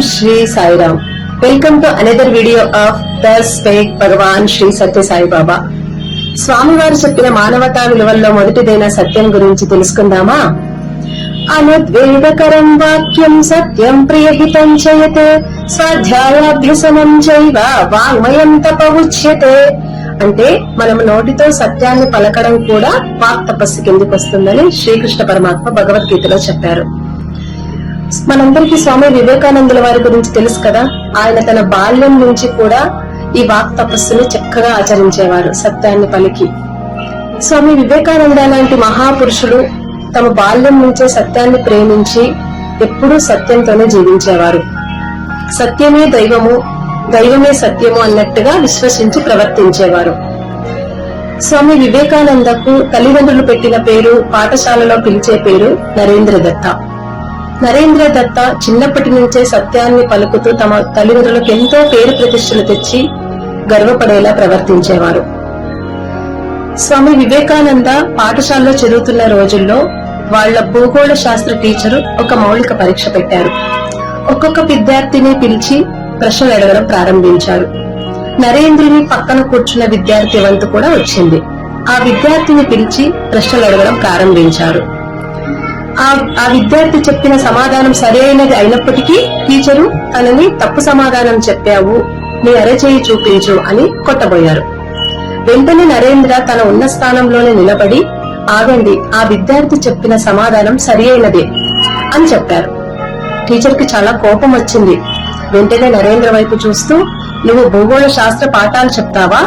Shri Sai Ram. Welcome to another video of the Spake Bhagavan Shri Satya Sai Baba. స్వామివారు చెప్పిన మానవతా విలువల్లో మొదటిదైన సత్యం గురించి తెలుసుకుందామా? అనుద్వేగకరం వాక్యం సత్యం ప్రియహితం చయతే స్వాధ్యాయాభ్యసనం చైవ వాంగ్మయం తపవుచ్యతే. అంటే మనం నోటితో సత్యాన్ని పలకడం కూడా వాక్ తపస్సు కిందికి వస్తుందని శ్రీకృష్ణ పరమాత్మ భగవద్గీతలో చెప్పారు. మనందరికీ స్వామి వివేకానందుల వారి గురించి తెలుసు కదా. ఆయన తన బాల్యం నుంచి కూడా ఈ వాక్ తపస్సును చక్కగా ఆచరించేవారు, సత్యాన్ని పలికి. స్వామి వివేకానంద లాంటి మహాపురుషులు తమ బాల్యం నుంచే సత్యాన్ని ప్రేమించి ఎప్పుడూ సత్యంతోనే జీవించేవారు. సత్యమే దైవము, దైవమే సత్యము అన్నట్టుగా విశ్వసించి ప్రవర్తించేవారు. స్వామి వివేకానందకు తల్లిదండ్రులు పెట్టిన పేరు, పాఠశాలలో పిలిచే పేరు నరేంద్ర దత్త. నరేంద్ర దత్త చిన్నప్పటి నుంచే సత్యాన్ని పలుకుతూ తమ తల్లిదండ్రులకు ఎంతో పేరు ప్రతిష్టలు తెచ్చి గర్వపడేలా ప్రవర్తించేవారు. స్వామి వివేకానంద పాఠశాలలో చదువుతున్న రోజుల్లో వాళ్ల భూగోళ శాస్త్ర టీచరు ఒక మౌలిక పరీక్ష పెట్టారు. ఒక్కొక్క విద్యార్థిని పిలిచి ప్రశ్నలు అడగడం ప్రారంభించారు. నరేంద్రుని పక్కన కూర్చున్న విద్యార్థి వంతు కూడా వచ్చింది. ఆ విద్యార్థిని పిలిచి ప్రశ్నలు అడగడం ప్రారంభించారు. ఆ విద్యార్థి చెప్పిన సమాధానం సరైనది అయినప్పటికీ టీచరు తనని తప్పు సమాధానం చెప్పావు, నీ అరచేయి చూపించు అని కొట్టబోయారు. వెంటనే నరేంద్ర తన ఉన్న స్థానంలోనే నిలబడి, ఆగండి, ఆ విద్యార్థి చెప్పిన సమాధానం సరి అయినదే అని చెప్పారు. టీచర్ కి చాలా కోపం వచ్చింది. వెంటనే నరేంద్ర వైపు చూస్తూ, నువ్వు భూగోళ శాస్త్ర పాఠాలు చెప్తావా,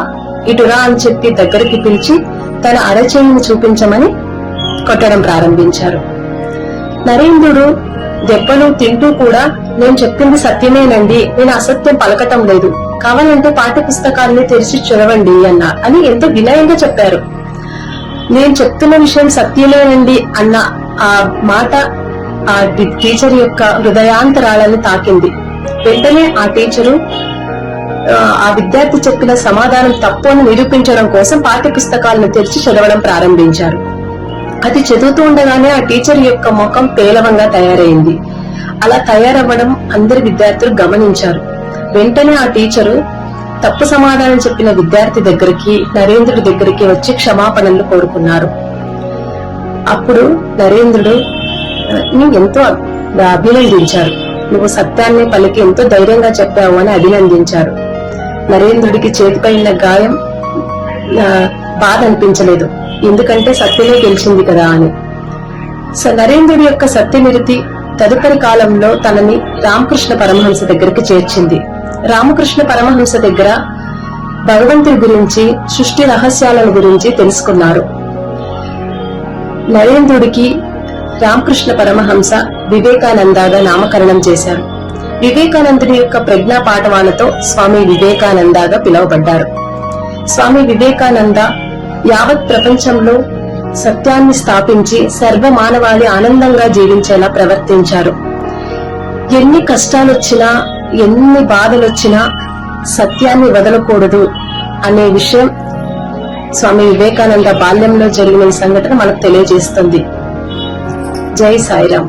ఇటురా అని చెప్పి దగ్గరికి పిలిచి తన అరచేయిని చూపించమని కొట్టడం ప్రారంభించారు. నరేంద్రుడు దెబ్బలు తింటూ కూడా, నేను చెప్పింది సత్యమేనండి, నేను అసత్యం పలకటం లేదు, కావాలంటే పాఠ్య పుస్తకాన్ని తెరిచి చదవండి అని ఎంతో వినయంగా చెప్పారు. నేను చెప్తున్న విషయం సత్యమేనండి అన్న ఆ మాట ఆ టీచర్ యొక్క హృదయాంతరాలను తాకింది. వెంటనే ఆ టీచరు ఆ విద్యార్థి చెప్పిన సమాధానం తప్పు అని నిరూపించడం కోసం పాఠ్య పుస్తకాలను తెరిచి చదవడం ప్రారంభించారు. అది చదువుతూ ఉండగానే ఆ టీచర్ యొక్క ముఖం పేలవంగా తయారైంది. అలా తయారవ్వడం అందరి విద్యార్థులు గమనించారు. వెంటనే ఆ టీచరు తప్పు సమాధానం చెప్పిన విద్యార్థి దగ్గరికి, నరేంద్రుడి దగ్గరికి వచ్చి క్షమాపణలు కోరుకున్నారు. అప్పుడు నరేంద్రుడు ఎంతో అభినందించారు. నువ్వు సత్యాన్ని పలికి ఎంతో ధైర్యంగా చెప్పావు అని అభినందించారు. నరేంద్రుడికి చేతిపై ఉన్న గాయం బాధ అనిపించలేదు, ఎందుకంటే సత్యమే గెలిచింది కదా అని. నరేంద్రుడి యొక్క సత్యనిరతి తదుపరి కాలంలో తనని రామకృష్ణ పరమహంస దగ్గరికి చేర్చింది. రామకృష్ణ పరమహంస దగ్గర భగవంతుడి గురించి, సృష్టి రహస్యాలను గురించి తెలుసుకున్నారు. నరేంద్రుడికి రామకృష్ణ పరమహంస వివేకానందగా నామకరణం చేశారు. వివేకానందుడి యొక్క ప్రజ్ఞా పాఠవాలతో స్వామి వివేకానందగా పిలువబడ్డారు. స్వామి వివేకానంద యావత్ ప్రపంచంలో సత్యాన్ని స్థాపించి సర్వ మానవాళి ఆనందంగా జీవించేలా ప్రవర్తించారు. ఎన్ని కష్టాలొచ్చినా, ఎన్ని బాధలొచ్చినా సత్యాన్ని వదలకూడదు అనే విషయం స్వామి వివేకానంద బాల్యంలో జరిగిన ఈ సంఘటన మనకు తెలియజేస్తుంది. జై సాయిరాం.